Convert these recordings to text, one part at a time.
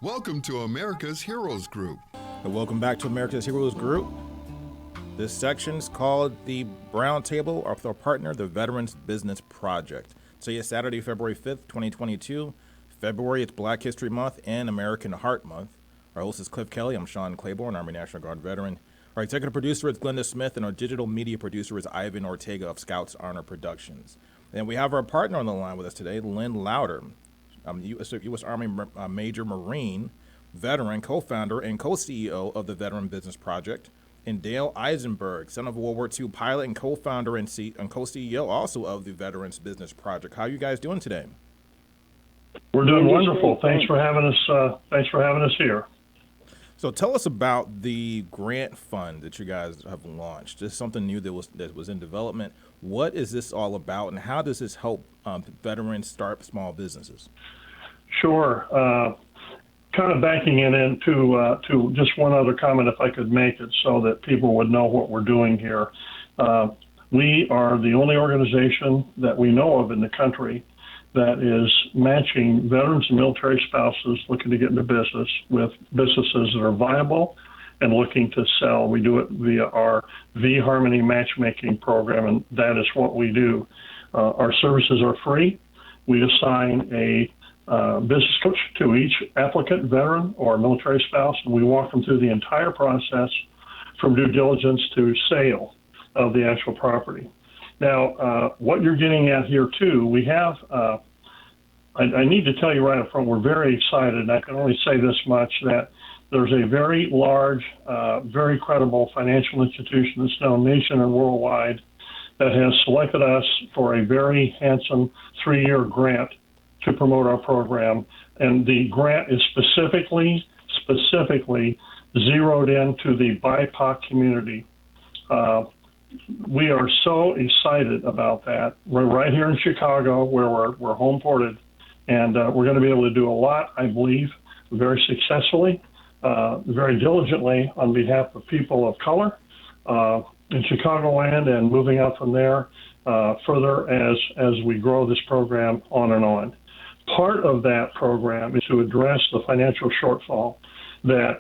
Welcome to America's Heroes Group. And welcome back to America's Heroes Group. This section is called the Roundtable of our partner, the Veterans Business Project. Today is Saturday, February 5th, 2022. February, it's Black History Month and American Heart Month. Our host is Cliff Kelly. I'm Sean Claiborne, Army National Guard veteran. Our executive producer is Glenda Smith, and our digital media producer is Ivan Ortega of Scouts Honor Productions. And we have our partner on the line with us today, Lynn Lowder, U.S. Army Major Marine, veteran, co-founder, and co-CEO of the Veteran Business Project, and Dale Eisenberg, son of a World War II pilot and co-founder and co-CEO also of the Veterans Business Project. How are you guys doing today? We're doing wonderful. Thanks for having us. Thanks for having us here. So tell us about the grant fund that you guys have launched. This is something new that was in development. What is this all about, and how does this help veterans start small businesses? Sure. Kind of backing it into to just one other comment, if I could make it, so that people would know what we're doing here. We are the only organization that we know of in the country that is matching veterans and military spouses looking to get into business with businesses that are viable and looking to sell. We do it via our V-Harmony matchmaking program, and that is what we do. Our services are free. We assign a business coach to each applicant, veteran or military spouse, and we walk them through the entire process from due diligence to sale of the actual property. Now, what you're getting at here, too, we have, I need to tell you right up front, we're very excited, and I can only say this much, that there's a very large, very credible financial institution that's known nation and worldwide that has selected us for a very handsome 3-year grant to promote our program. And the grant is specifically zeroed into the BIPOC community. We are so excited about that. We're right here in Chicago, where we're home ported, and we're going to be able to do a lot, I believe, very successfully, very diligently on behalf of people of color in Chicagoland, and moving out from there further as we grow this program on and on. Part of that program is to address the financial shortfall that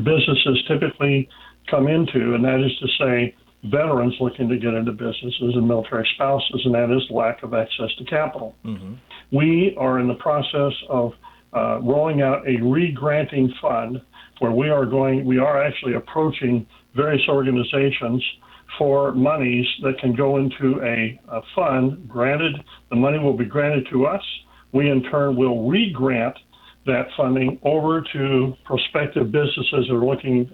businesses typically come into, and that is to say, veterans looking to get into businesses and military spouses, and that is lack of access to capital. Mm-hmm. We are in the process of rolling out a re-granting fund where we are actually approaching various organizations for monies that can go into a fund. Granted, the money will be granted to us. We in turn will re-grant that funding over to prospective businesses that are looking,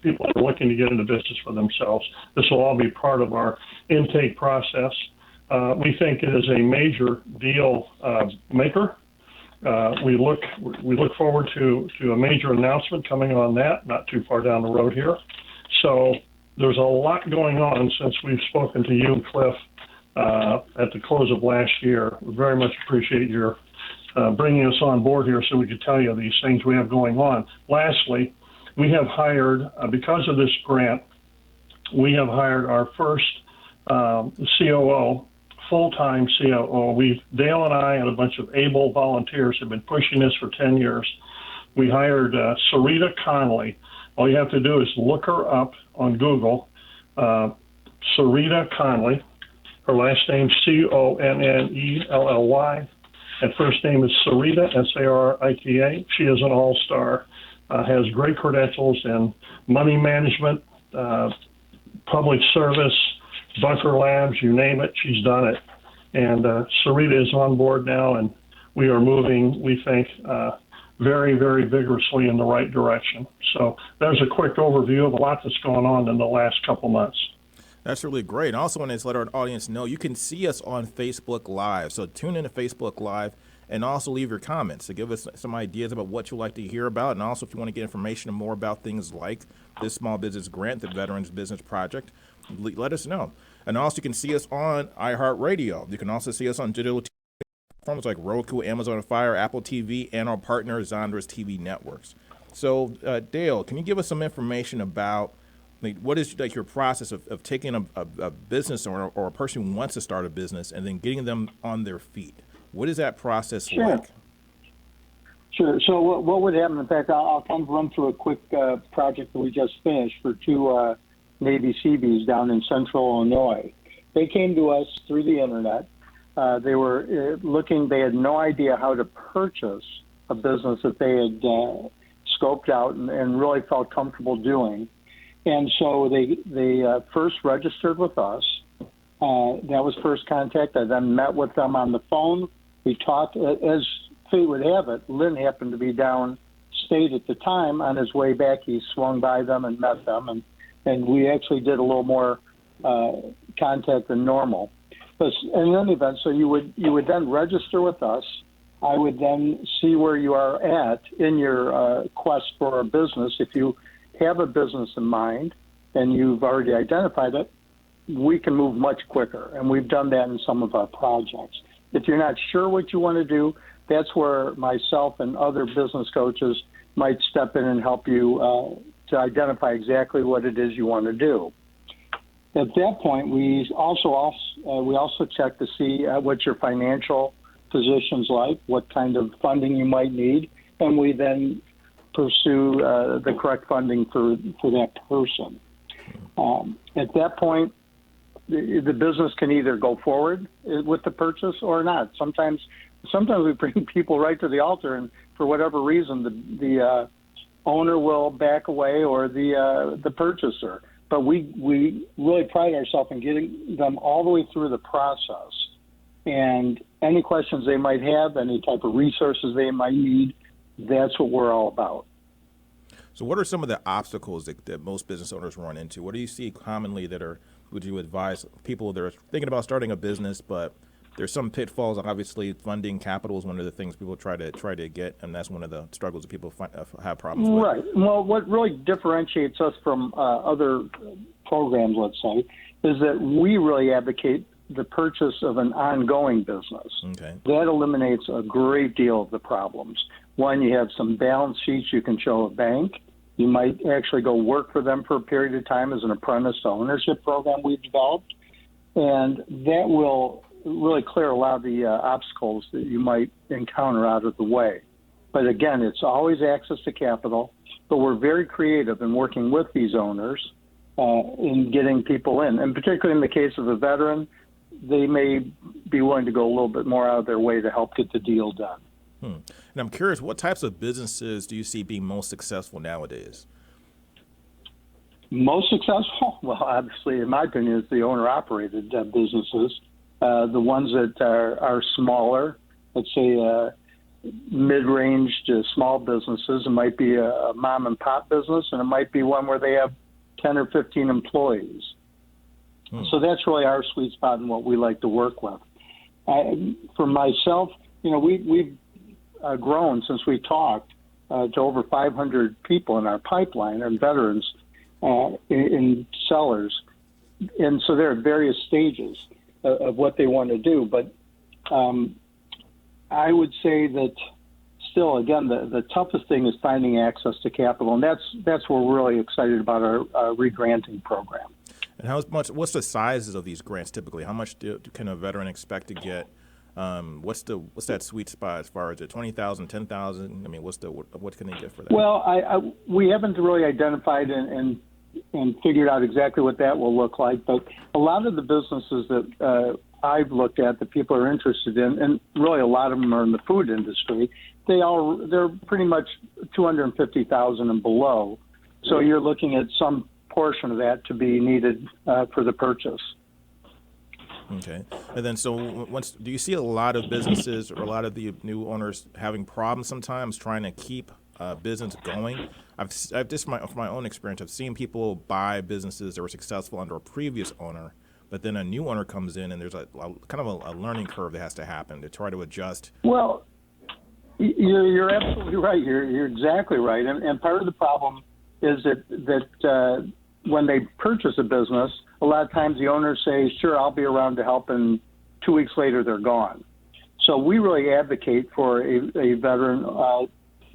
people that are looking to get into business for themselves. This will all be part of our intake process. We think it is a major deal maker. We look forward to a major announcement coming on that, not too far down the road here. So there's a lot going on since we've spoken to you, Cliff, at the close of last year. We very much appreciate your bringing us on board here so we could tell you these things we have going on. Lastly, we have hired, because of this grant, we have hired our first COO, full-time COO. Dale and I and a bunch of able volunteers have been pushing this for 10 years. We hired Sarita Conley. All you have to do is look her up on Google, Sarita Conley. Her last name, Connelly, and first name is Sarita, Sarita. She is an all-star, has great credentials in money management, public service, bunker labs, you name it, she's done it. And Sarita is on board now, and we are moving, we think, very, very vigorously in the right direction. So there's a quick overview of a lot that's going on in the last couple months. That's really great. And I also want to let our audience know you can see us on Facebook Live. So tune in to Facebook Live and also leave your comments to give us some ideas about what you'd like to hear about. And also if you want to get information more about things like this small business grant, the Veterans Business Project, let us know. And also you can see us on iHeartRadio. You can also see us on digital TV platforms like Roku, Amazon Fire, Apple TV, and our partner Zondra's TV networks. So Dale, can you give us some information about what is your process of taking a business or a person who wants to start a business and then getting them on their feet? What is that process like? Sure. So what would happen? In fact, I'll kind of run through a quick project that we just finished for two Navy Seabees down in central Illinois. They came to us through the internet. They were looking. They had no idea how to purchase a business that they had scoped out and really felt comfortable doing. And so they first registered with us. That was first contact. I then met with them on the phone. We talked. As fate would have it, Lynn happened to be downstate at the time. On his way back, he swung by them and met them, and we actually did a little more contact than normal. But in any event, so you would then register with us. I would then see where you are at in your quest for a business. If you have a business in mind and you've already identified it, we can move much quicker, and we've done that in some of our projects. If you're not sure what you want to do, that's where myself and other business coaches might step in and help you to identify exactly what it is you want to do. At that point, we also check to see what your financial position's like, what kind of funding you might need, and we then pursue the correct funding for that person. At that point, the business can either go forward with the purchase or not. Sometimes we bring people right to the altar, and for whatever reason, the owner will back away or the purchaser. But we really pride ourselves in getting them all the way through the process. And any questions they might have, any type of resources they might need, that's what we're all about. So what are some of the obstacles that most business owners run into? What do you see commonly would you advise people that are thinking about starting a business, but there's some pitfalls? Obviously, funding, capital is one of the things people try to get, and that's one of the struggles that people have problems with. Right. Well, what really differentiates us from other programs, let's say, is that we really advocate the purchase of an ongoing business. Okay. That eliminates a great deal of the problems. One, you have some balance sheets you can show a bank. You might actually go work for them for a period of time as an apprentice ownership program we've developed, and that will really clear a lot of the obstacles that you might encounter out of the way. But again, it's always access to capital, but we're very creative in working with these owners in getting people in. And particularly in the case of a veteran, they may be willing to go a little bit more out of their way to help get the deal done. And I'm curious, what types of businesses do you see being most successful nowadays? Most successful? Well, obviously, in my opinion, it's the owner-operated businesses. The ones that are smaller, let's say mid-range to small businesses. It might be a mom-and-pop business, and it might be one where they have 10 or 15 employees. So that's really our sweet spot and what we like to work with. For myself, we've grown since we talked to over 500 people in our pipeline and veterans in sellers. And so they're at various stages of what they want to do. But I would say that still, again, the toughest thing is finding access to capital. And that's what we're really excited about our re-granting program. And what's the sizes of these grants typically? How much can a veteran expect to get? What's that sweet spot as far as it? 20,000, 10,000? I mean, what can they get for that? Well, we haven't really identified and figured out exactly what that will look like, but a lot of the businesses that I've looked at that people are interested in, and really a lot of them are in the food industry, they're pretty much 250,000 and below. So you're looking at some portion of that to be needed for the purchase. Okay. And then do you see a lot of businesses or a lot of the new owners having problems sometimes trying to keep business going? I've just from my own experience, I've seen people buy businesses that were successful under a previous owner, but then a new owner comes in and there's a kind of a learning curve that has to happen to try to adjust. Well, you're absolutely right. You're exactly right. And part of the problem is that when they purchase a business, a lot of times the owners say, sure, I'll be around to help, and 2 weeks later they're gone. So we really advocate for a veteran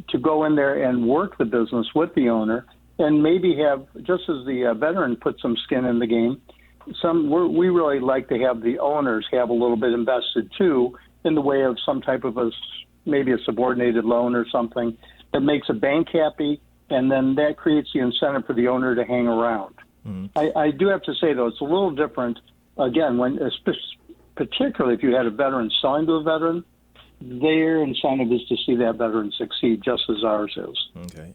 to go in there and work the business with the owner and maybe have, just as the veteran put some skin in the game, we really like to have the owners have a little bit invested too in the way of some type of a maybe a subordinated loan or something that makes a bank happy, and then that creates the incentive for the owner to hang around. I do have to say, though, it's a little different, again, particularly if you had a veteran selling to a veteran, their incentive is to see that veteran succeed, just as ours is. Okay.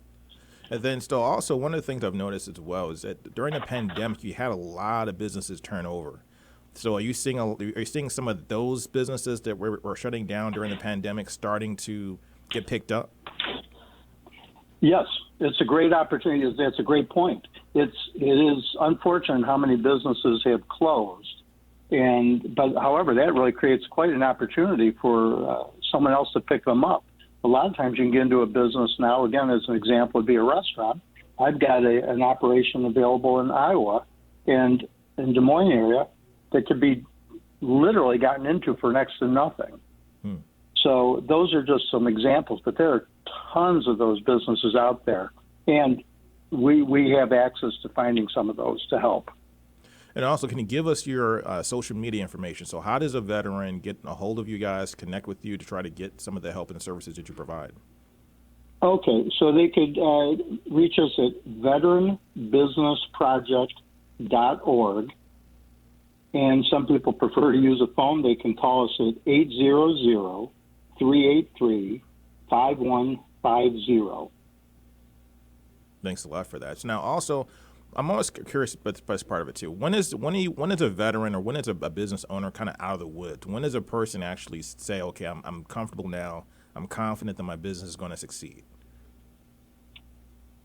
And then still also, one of the things I've noticed as well is that during the pandemic, you had a lot of businesses turn over. So are you seeing some of those businesses that were shutting down during the pandemic starting to get picked up? Yes, it's a great opportunity. That's a great point. It is unfortunate how many businesses have closed, but however, that really creates quite an opportunity for someone else to pick them up. A lot of times you can get into a business now, again, as an example, would be a restaurant. I've got an operation available in Iowa and in Des Moines area that could be literally gotten into for next to nothing. So those are just some examples, but there are tons of those businesses out there. And we have access to finding some of those to help. And also, can you give us your social media information? So how does a veteran get a hold of you guys, connect with you to try to get some of the help and services that you provide? Okay, so they could reach us at veteranbusinessproject.org. And some people prefer to use a phone. They can call us at 800-383-5150. Thanks a lot for that. So now also, I'm always curious about this part of it too. When is a veteran or when is a business owner kind of out of the woods? When does a person actually say, okay, I'm comfortable now, I'm confident that my business is going to succeed?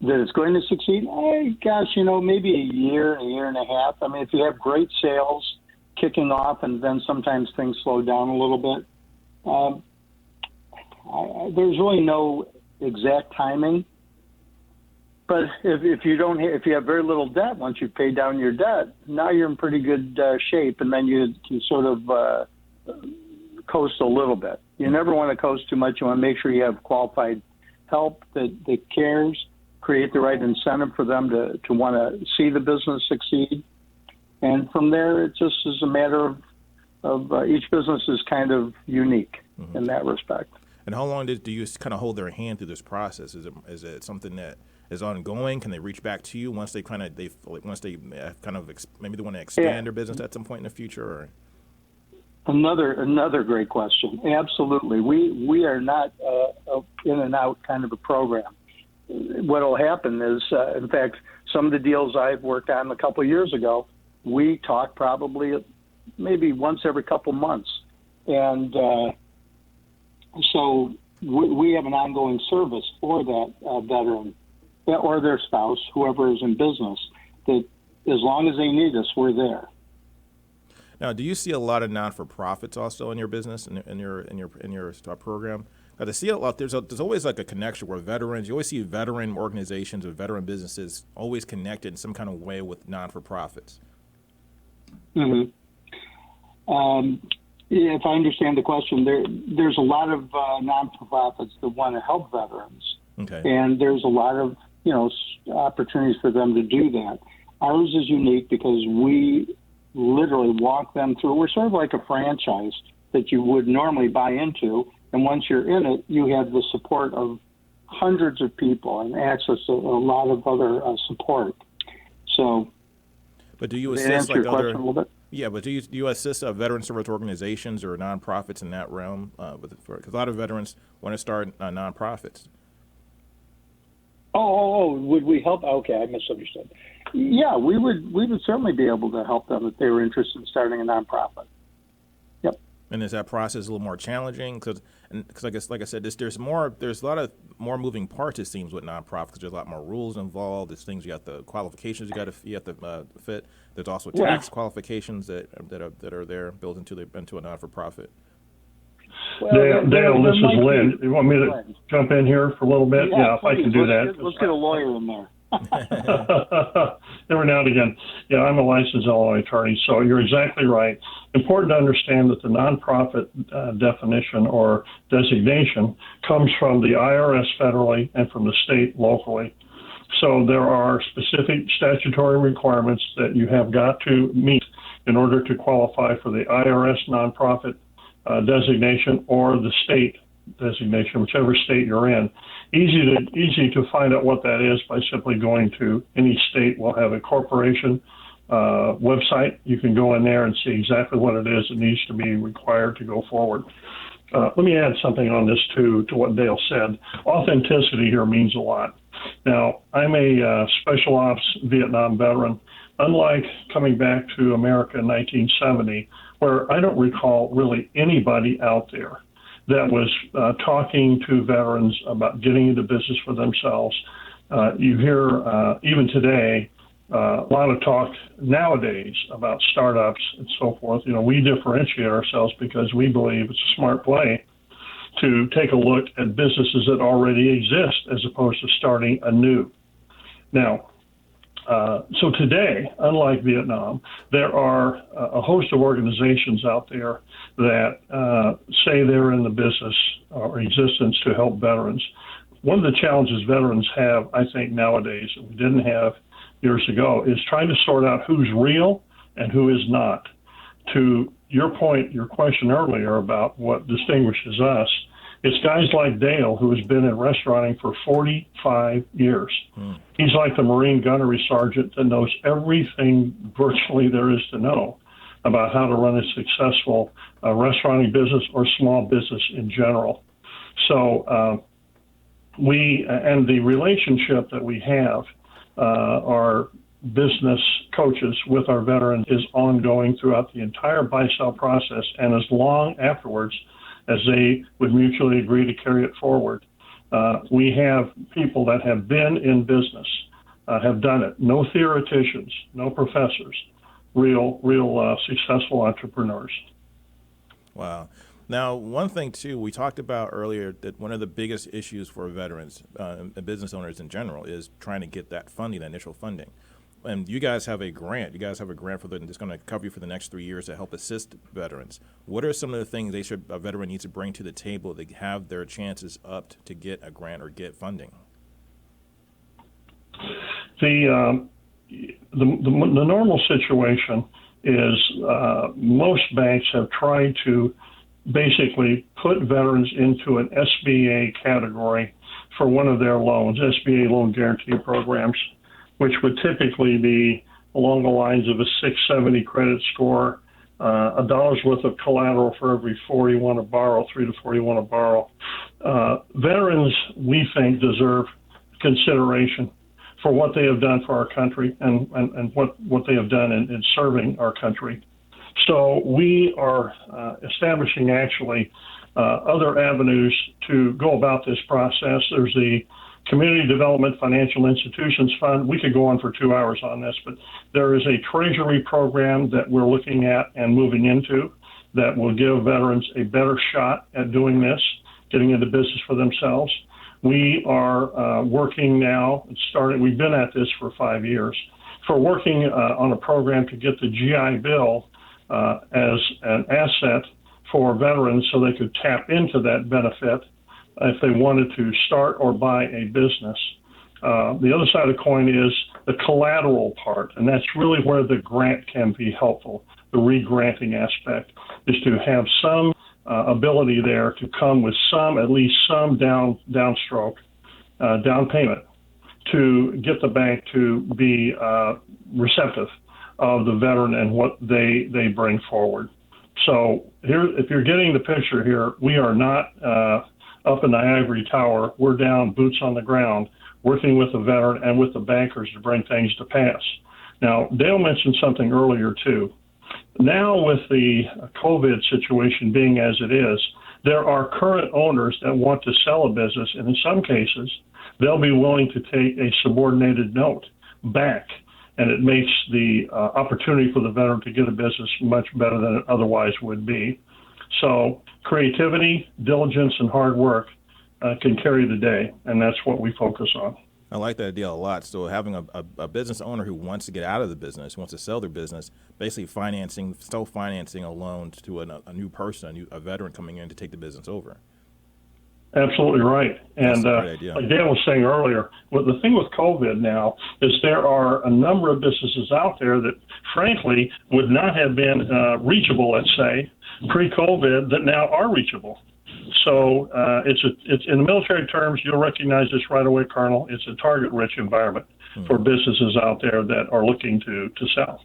That it's going to succeed? Maybe a year and a half. I mean, if you have great sales kicking off and then sometimes things slow down a little bit, there's really no exact timing. But if you have very little debt, once you've paid down your debt, now you're in pretty good shape, and then you sort of coast a little bit. You never want to coast too much. You want to make sure you have qualified help that cares, create the right incentive for them to want to see the business succeed. And from there, it just is a matter of each business is kind of unique in that respect. And how long do you kind of hold their hand through this process? Is it something that is ongoing? Can they reach back to you once maybe they want to expand their business at some point in the future? Or? Another great question. Absolutely, we are not in and out kind of a program. What will happen is, in fact, some of the deals I've worked on a couple of years ago, we talk probably maybe once every couple months, and so we have an ongoing service for that veteran or their spouse, whoever is in business, that as long as they need us, we're there. Now, do you see a lot of non-for-profits also in your business, in your program? I see a lot. There's always like a connection where veterans. You always see veteran organizations or veteran businesses always connected in some kind of way with non-for-profits. Mm-hmm. If I understand the question, there's a lot of non-for-profits that want to help veterans, and there's a lot of opportunities for them to do that. Ours is unique because we literally walk them through. We're sort of like a franchise that you would normally buy into, and once you're in it, you have the support of hundreds of people and access to a lot of other support. So, but do you assist like other? A little bit? Yeah, but do you assist veteran service organizations or nonprofits in that realm? Because a lot of veterans want to start nonprofits. Oh, would we help? Okay, I misunderstood. Yeah, we would certainly be able to help them if they were interested in starting a nonprofit. Yep. And is that process a little more challenging? Because I guess, like I said, there's a lot of more moving parts, it seems, with nonprofits. There's a lot more rules involved. There's things you have the qualifications you have to fit. There's also tax qualifications that are there built into a non-for-profit. Well, Dale, this is Lynn. You want me to jump in here for a little bit? Yeah, if I can do that. Let's get a lawyer in there. Every now and again. Yeah, I'm a licensed Illinois attorney, so you're exactly right. Important to understand that the nonprofit definition or designation comes from the IRS federally and from the state locally. So there are specific statutory requirements that you have got to meet in order to qualify for the IRS nonprofit designation or the state designation, whichever state you're in. Easy to find out what that is by simply going to any state will have a corporation website. You can go in there and see exactly what it is that needs to be required to go forward. Let me add something on this too, to what Dale said. Authenticity here means a lot. Now, I'm a special ops Vietnam veteran. Unlike coming back to America in 1970, where I don't recall really anybody out there that was talking to veterans about getting into business for themselves. You hear, even today, a lot of talk nowadays about startups and so forth. You know, we differentiate ourselves because we believe it's a smart play to take a look at businesses that already exist as opposed to starting anew. Now, so today, unlike Vietnam, there are a host of organizations out there that say they're in the business or existence to help veterans. One of the challenges veterans have, I think, nowadays that we didn't have years ago is trying to sort out who's real and who is not. To your point, your question earlier about what distinguishes us, it's guys like Dale, who has been in restauranting for 45 years. He's like the Marine gunnery sergeant that knows everything virtually there is to know about how to run a successful restauranting business or small business in general. So and the relationship that we have, our business coaches with our veterans, is ongoing throughout the entire buy-sell process and as long afterwards as they would mutually agree to carry it forward. We have people that have been in business, have done it. No theoreticians, no professors, real successful entrepreneurs. Wow. Now, one thing, too, we talked about earlier that one of the biggest issues for veterans and business owners in general is trying to get that funding, that initial funding. And you guys have a grant. You guys have a grant that's going to cover you for the next 3 years to help assist veterans. What are some of the things a veteran needs to bring to the table to have their chances upped to get a grant or get funding? The normal situation is most banks have tried to basically put veterans into an SBA category for one of their loans, SBA loan guarantee programs, which would typically be along the lines of a 670 credit score, $1 worth of collateral for every 4 you want to borrow, 3 to 4 you want to borrow. Veterans, we think, deserve consideration for what they have done for our country and what they have done in serving our country. So we are establishing actually other avenues to go about this process. There's the Community Development Financial Institutions Fund. We could go on for 2 hours on this, but there is a treasury program that we're looking at and moving into that will give veterans a better shot at doing this, getting into business for themselves. We are working now, we've been at this for 5 years, for working on a program to get the GI Bill as an asset for veterans so they could tap into that benefit if they wanted to start or buy a business. The other side of the coin is the collateral part, and that's really where the grant can be helpful. The re-granting aspect is to have some ability there to come with at least some down payment to get the bank to be receptive of the veteran and what they bring forward. So here, if you're getting the picture here, we are not up in the ivory tower. We're down, boots on the ground, working with the veteran and with the bankers to bring things to pass. Now, Dale mentioned something earlier too. Now with the COVID situation being as it is, there are current owners that want to sell a business, and in some cases, they'll be willing to take a subordinated note back, and it makes the opportunity for the veteran to get a business much better than it otherwise would be. So creativity, diligence, and hard work can carry the day, and that's what we focus on. I like that idea a lot. So having a business owner who wants to get out of the business, wants to sell their business, basically self-financing a loan to a new person, a veteran coming in to take the business over. Absolutely right. And like Dale was saying earlier, well, the thing with COVID now is there are a number of businesses out there that, frankly, would not have been reachable, let's say, pre-COVID, that now are reachable. So it's in the military terms, you'll recognize this right away, Colonel. It's a target-rich environment for businesses out there that are looking to sell.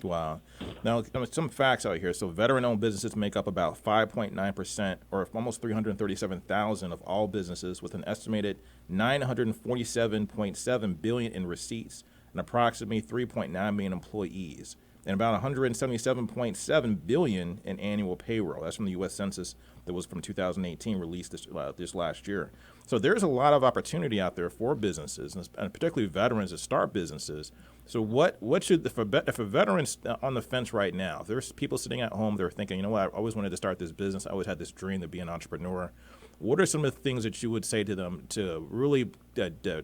Wow. Now, some facts out here. So veteran-owned businesses make up about 5.9%, or almost 337,000 of all businesses, with an estimated $947.7 billion in receipts and approximately 3.9 million employees, and about 177.7 billion in annual payroll. That's from the U.S. Census that was from 2018, released this last year. So there's a lot of opportunity out there for businesses, and particularly veterans that start businesses. So what should, if a veteran's on the fence right now, if there's people sitting at home, they're thinking, you know what, I always wanted to start this business, I always had this dream to be an entrepreneur. What are some of the things that you would say to them to really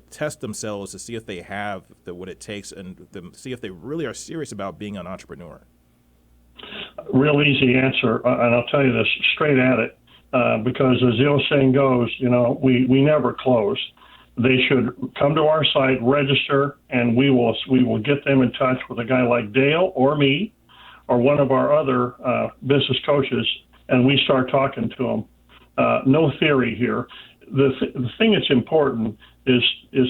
test themselves to see if they have what it takes and see if they really are serious about being an entrepreneur? Real easy answer, and I'll tell you this straight at it, because as the old saying goes, we never close. They should come to our site, register, and we will get them in touch with a guy like Dale or me or one of our other business coaches, and we start talking to them. No theory here. The thing that's important is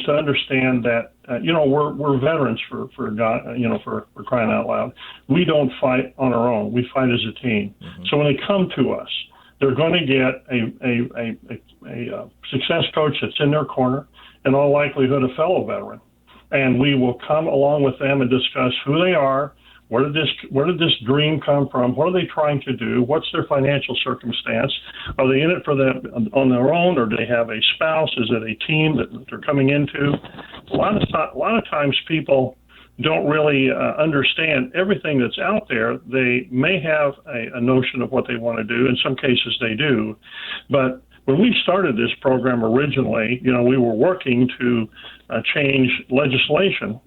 to understand that we're veterans for God, for crying out loud. We don't fight on our own. We fight as a team. Mm-hmm. So when they come to us, they're going to get a success coach that's in their corner, in all likelihood a fellow veteran, and we will come along with them and discuss who they are. Where did this dream come from? What are they trying to do? What's their financial circumstance? Are they in it for them on their own, or do they have a spouse? Is it a team that they're coming into? A lot of times people don't really understand everything that's out there. They may have a notion of what they want to do. In some cases they do. But when we started this program originally, we were working to change legislation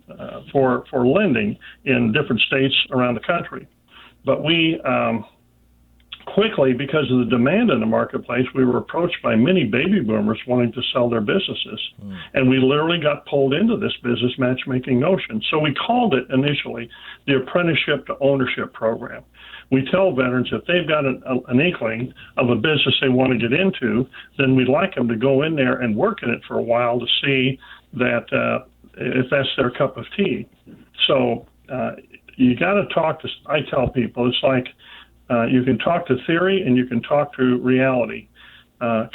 for lending in different states around the country. But we quickly, because of the demand in the marketplace, we were approached by many baby boomers wanting to sell their businesses. And we literally got pulled into this business matchmaking notion. So we called it initially the Apprenticeship to Ownership Program. We tell veterans if they've got an inkling of a business they want to get into, then we'd like them to go in there and work in it for a while to see that if that's their cup of tea. So you got to talk to, I tell people, it's like you can talk to theory and you can talk to reality.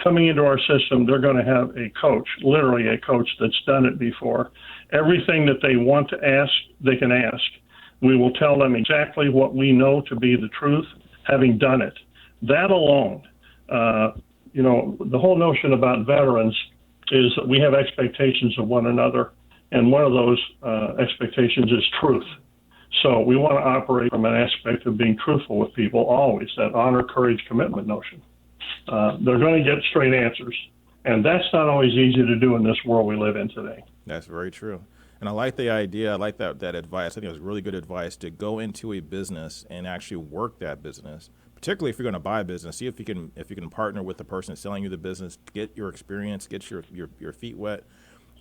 Coming into our system, they're going to have a coach, literally a coach that's done it before. Everything that they want to ask, they can ask. We will tell them exactly what we know to be the truth, having done it. That alone, the whole notion about veterans is that we have expectations of one another, and one of those expectations is truth. So we want to operate from an aspect of being truthful with people always, that honor, courage, commitment notion. They're going to get straight answers, and that's not always easy to do in this world we live in today. That's very true. And I like the idea. I like that advice. I think it was really good advice to go into a business and actually work that business, particularly if you're going to buy a business. See if you can partner with the person selling you the business, get your experience, get your feet wet,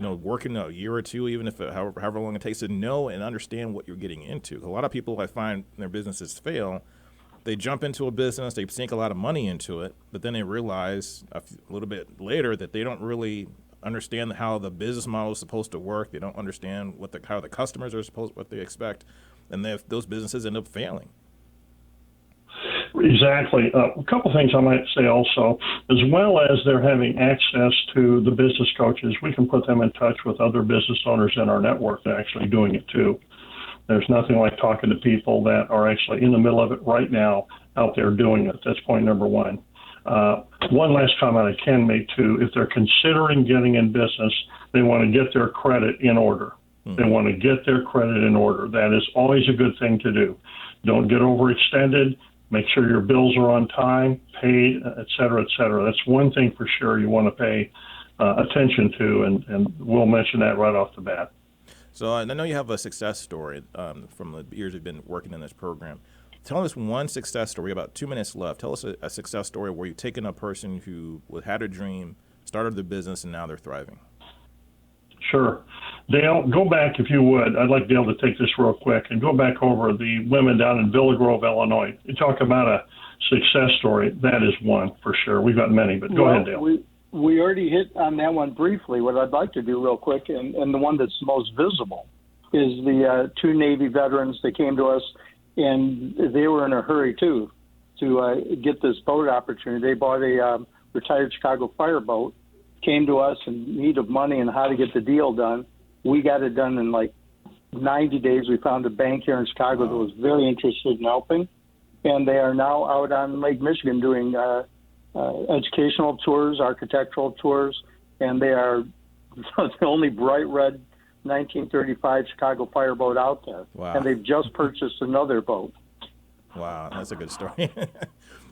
working a year or two, even if however long it takes to know and understand what you're getting into. A lot of people I find their businesses fail. They jump into a business, they sink a lot of money into it, but then they realize a little bit later that they don't really understand how the business model is supposed to work. They don't understand how the customers are what they expect, and those businesses end up failing. Exactly. A couple things I might say also, as well as they're having access to the business coaches, we can put them in touch with other business owners in our network that are actually doing it too. There's nothing like talking to people that are actually in the middle of it right now out there doing it. That's point number one. One last comment I can make too, if they're considering getting in business, they want to get their credit in order. They want to get their credit in order. That is always a good thing to do. Don't get overextended. Make sure your bills are on time, paid, et cetera, et cetera. That's one thing for sure you want to pay attention to, and we'll mention that right off the bat. So I know you have a success story from the years you've been working in this program. Tell us one success story, about 2 minutes left. Tell us a success story where you've taken a person who had a dream, started the business, and now they're thriving. Sure. Dale, go back if you would. I'd like to be able to take this real quick and go back over the women down in Villa Grove, Illinois. You talk about a success story, that is one for sure. We've got many, but go ahead, Dale. We already hit on that one briefly. What I'd like to do real quick, and the one that's most visible, is the two Navy veterans that came to us, and they were in a hurry too to get this boat opportunity. They bought a retired Chicago fire boat, came to us in need of money and how to get the deal done. We got it done in like 90 days. We found a bank here in Chicago that was very interested in helping, and they are now out on Lake Michigan doing educational tours, architectural tours, and they are the only bright red 1935 Chicago fire boat out there. Wow. And they've just purchased another boat. Wow, that's a good story.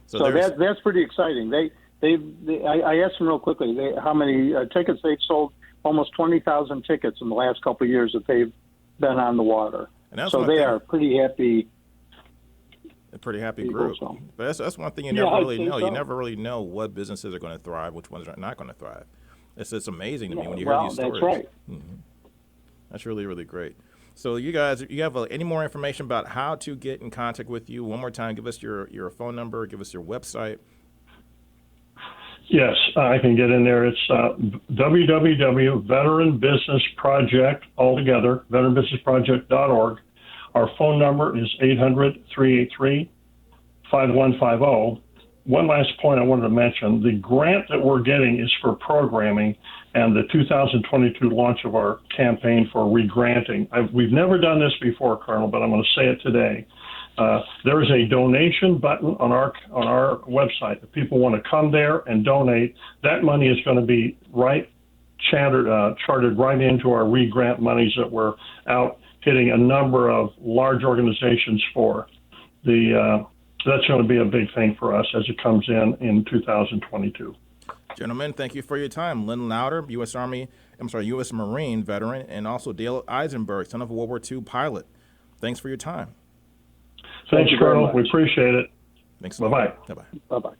So that's pretty exciting. I asked them real quickly how many tickets they've sold. Almost 20,000 tickets in the last couple of years that they've been on the water. So they are pretty happy. A pretty happy group. So. But that's one thing you never really know. So. You never really know what businesses are going to thrive, which ones are not going to thrive. It's amazing to me when you hear these stories. That's right. Mm-hmm. That's really, really great. So you guys, you have any more information about how to get in contact with you? One more time, give us your phone number, give us your website. Yes, I can get in there. It's www.veteranbusinessproject, altogether, veteranbusinessproject.org. Our phone number is 800-383-5150. One last point I wanted to mention, the grant that we're getting is for programming and the 2022 launch of our campaign for regranting. We've never done this before, Colonel, but I'm going to say it today. There is a donation button on our website. If people want to come there and donate, that money is going to be chartered right into our regrant monies that we're out hitting a number of large organizations for. That's going to be a big thing for us as it comes in 2022. Gentlemen, thank you for your time. Lynn Lowder, U.S. Marine veteran, and also Dale Eisenberg, son of a World War II pilot. Thanks for your time. Thanks, Colonel. We appreciate it. Thanks. Bye-bye. Bye-bye. Bye-bye.